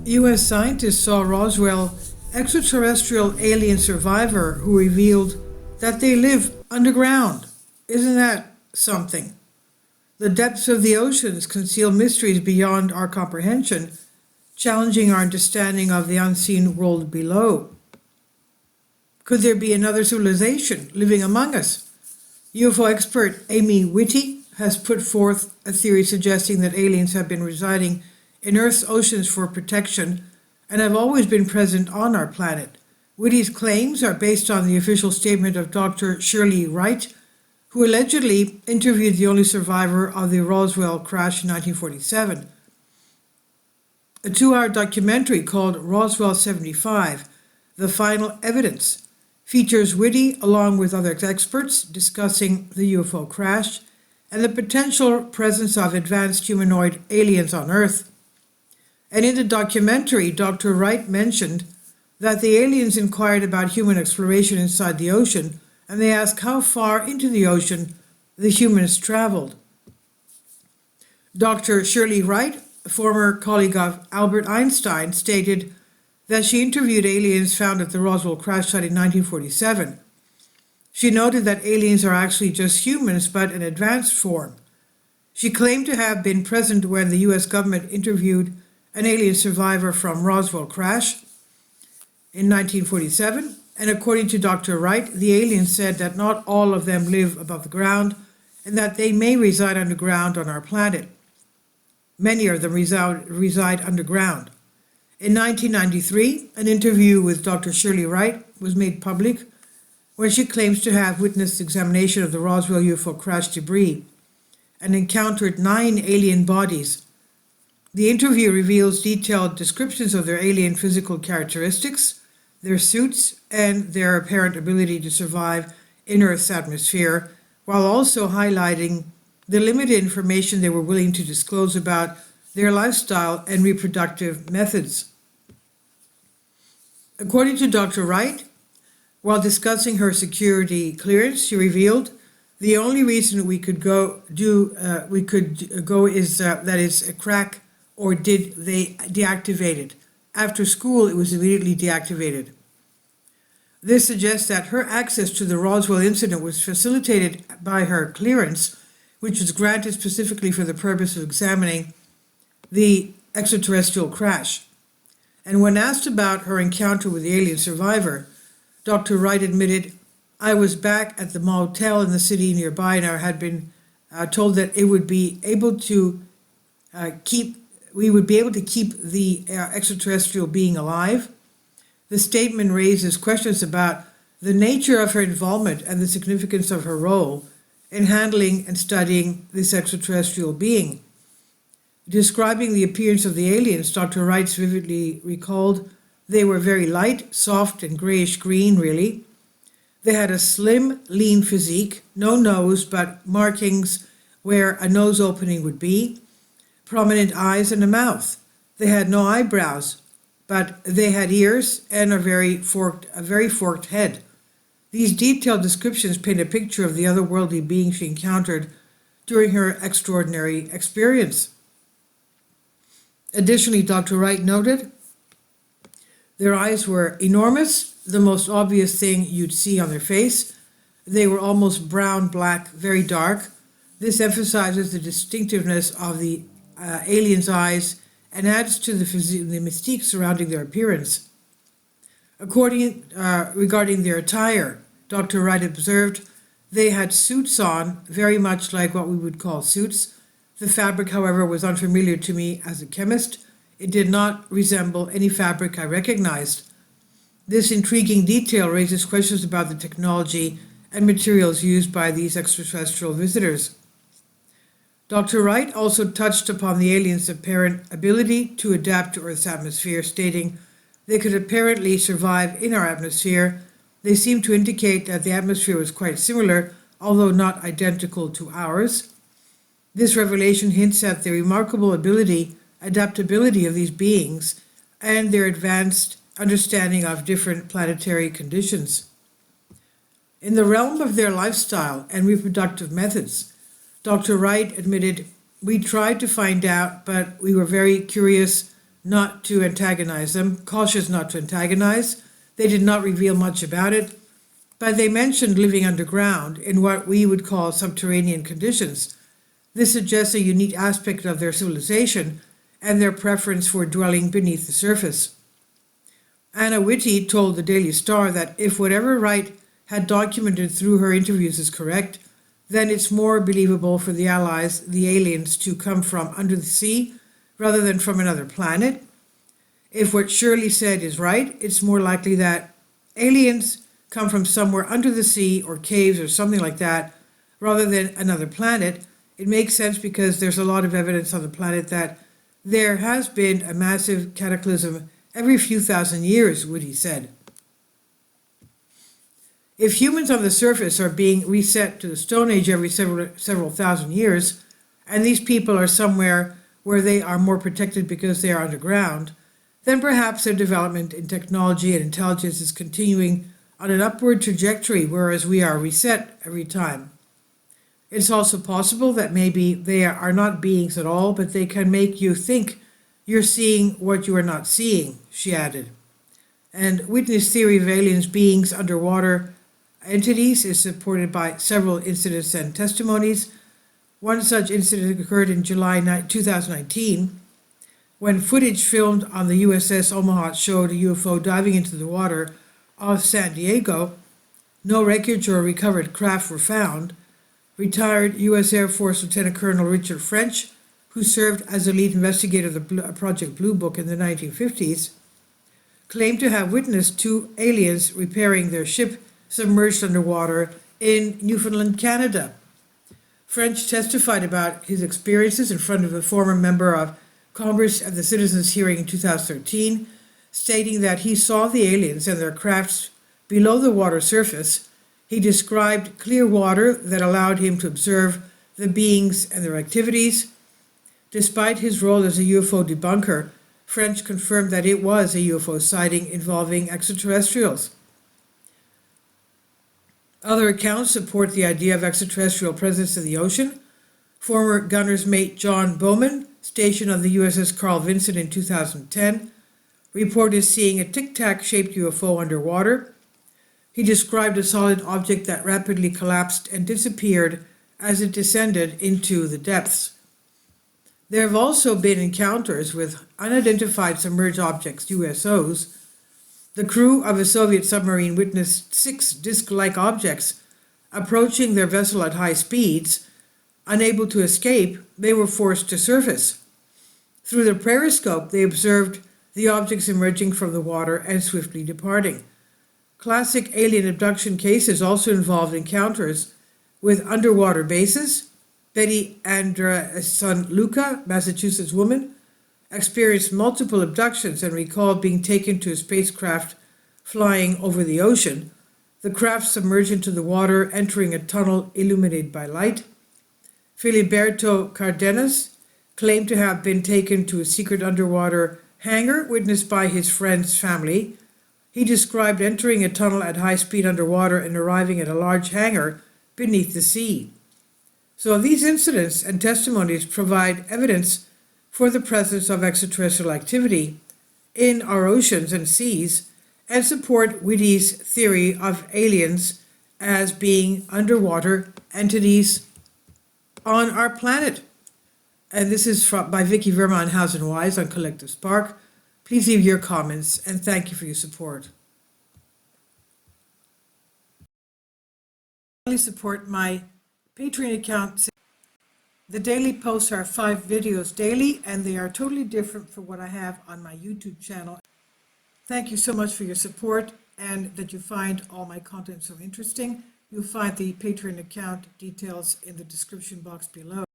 U.S. scientists saw Roswell extraterrestrial alien survivor who revealed that they live underground. Isn't that something? The depths of the oceans conceal mysteries beyond our comprehension, challenging our understanding of the unseen world below. Could there be another civilization living among us? UFO expert Amy Whitty has put forth a theory suggesting that aliens have been residing in Earth's oceans for protection and have always been present on our planet. Whitty's claims are based on the official statement of Dr. Shirley Wright, who allegedly interviewed the only survivor of the Roswell crash in 1947. A 2-hour documentary called Roswell 75, The Final Evidence, features Whitty along with other experts discussing the UFO crash and the potential presence of advanced humanoid aliens on Earth. And in the documentary, Dr. Wright mentioned that the aliens inquired about human exploration inside the ocean, and they asked how far into the ocean the humans traveled. Dr. Shirley Wright, a former colleague of Albert Einstein, stated that she interviewed aliens found at the Roswell crash site in 1947. She noted that aliens are actually just humans, but an advanced form. She claimed to have been present when the U.S. government interviewed an alien survivor from Roswell crash in 1947, and according to Dr. Wright, the aliens said that not all of them live above the ground and that they may reside underground on our planet. Many of them reside underground. In 1993, an interview with Dr. Shirley Wright was made public where she claims to have witnessed examination of the Roswell UFO crash debris and encountered 9 alien bodies. The interview reveals detailed descriptions of their alien physical characteristics, their suits, and their apparent ability to survive in Earth's atmosphere, while also highlighting the limited information they were willing to disclose about their lifestyle and reproductive methods. According to Dr. Wright, while discussing her security clearance, she revealed the only reason we could go is that it's a crack, or did they deactivate it? After school, it was immediately deactivated. This suggests that her access to the Roswell incident was facilitated by her clearance, which was granted specifically for the purpose of examining the extraterrestrial crash. And when asked about her encounter with the alien survivor, Dr. Wright admitted, "I was back at the motel in the city nearby, and I had been told that we would be able to keep the extraterrestrial being alive." The statement raises questions about the nature of her involvement and the significance of her role in handling and studying this extraterrestrial being. Describing the appearance of the aliens, Dr. Wright vividly recalled they were very light, soft, and grayish-green, really. They had a slim, lean physique, no nose, but markings where a nose opening would be, prominent eyes and a mouth. They had no eyebrows, but they had ears and a very forked head. These detailed descriptions paint a picture of the otherworldly being she encountered during her extraordinary experience. Additionally, Dr. Wright noted, their eyes were enormous, the most obvious thing you'd see on their face. They were almost brown-black, very dark. This emphasizes the distinctiveness of the aliens' eyes and adds to the mystique surrounding their appearance. Regarding their attire, Dr. Wright observed they had suits on, very much like what we would call suits. The fabric, however, was unfamiliar to me as a chemist. It did not resemble any fabric I recognized. This intriguing detail raises questions about the technology and materials used by these extraterrestrial visitors. Dr. Wright also touched upon the aliens' apparent ability to adapt to Earth's atmosphere, stating they could apparently survive in our atmosphere. They seem to indicate that the atmosphere was quite similar, although not identical to ours. This revelation hints at the remarkable adaptability of these beings and their advanced understanding of different planetary conditions. In the realm of their lifestyle and reproductive methods, Dr. Wright admitted, "We tried to find out, but we were very curious not to antagonize them, cautious not to antagonize. They did not reveal much about it, but they mentioned living underground in what we would call subterranean conditions. This suggests a unique aspect of their civilization and their preference for dwelling beneath the surface. Anna Whitty told the Daily Star that if whatever Wright had documented through her interviews is correct, then it's more believable for the Allies, the aliens, to come from under the sea rather than from another planet. If what Shirley said is right, it's more likely that aliens come from somewhere under the sea or caves or something like that rather than another planet. It makes sense because there's a lot of evidence on the planet that there has been a massive cataclysm every few thousand years, Woody said. If humans on the surface are being reset to the Stone Age every several thousand years, and these people are somewhere where they are more protected because they are underground, then perhaps their development in technology and intelligence is continuing on an upward trajectory, whereas we are reset every time. It's also possible that maybe they are not beings at all, but they can make you think you're seeing what you are not seeing, she added. And Whitney's theory of aliens beings underwater entities is supported by several incidents and testimonies. One such incident occurred in July 2019, when footage filmed on the USS Omaha showed a UFO diving into the water off San Diego. No wreckage or recovered craft were found. Retired U.S. Air Force Lieutenant Colonel Richard French, who served as the lead investigator of the Project Blue Book in the 1950s, claimed to have witnessed two aliens repairing their ship submerged underwater in Newfoundland, Canada. French testified about his experiences in front of a former member of Congress at the Citizens' Hearing in 2013, stating that he saw the aliens and their crafts below the water surface. He described clear water that allowed him to observe the beings and their activities. Despite his role as a UFO debunker, French confirmed that it was a UFO sighting involving extraterrestrials. Other accounts support the idea of extraterrestrial presence in the ocean. Former gunner's mate John Bowman, stationed on the USS Carl Vinson in 2010, reported seeing a tic-tac shaped UFO underwater. He described a solid object that rapidly collapsed and disappeared as it descended into the depths. There have also been encounters with unidentified submerged objects, USOs. The crew of a Soviet submarine witnessed 6 disc-like objects approaching their vessel at high speeds. Unable to escape, they were forced to surface. Through the periscope, they observed the objects emerging from the water and swiftly departing. Classic alien abduction cases also involved encounters with underwater bases. Betty Andra's son Luca, Massachusetts woman, experienced multiple abductions and recalled being taken to a spacecraft flying over the ocean. The craft submerged into the water, entering a tunnel illuminated by light. Filiberto Cardenas claimed to have been taken to a secret underwater hangar witnessed by his friend's family. He described entering a tunnel at high speed underwater and arriving at a large hangar beneath the sea. So these incidents and testimonies provide evidence for the presence of extraterrestrial activity in our oceans and seas and support Whitty's theory of aliens as being underwater entities on our planet. And this is by Vicky Vermaanhuizen Wise on Collective Spark. Please leave your comments and thank you for your support. Please support my Patreon account. The daily posts are 5 videos daily, and they are totally different from what I have on my YouTube channel. Thank you so much for your support and that you find all my content so interesting. You'll find the Patreon account details in the description box below.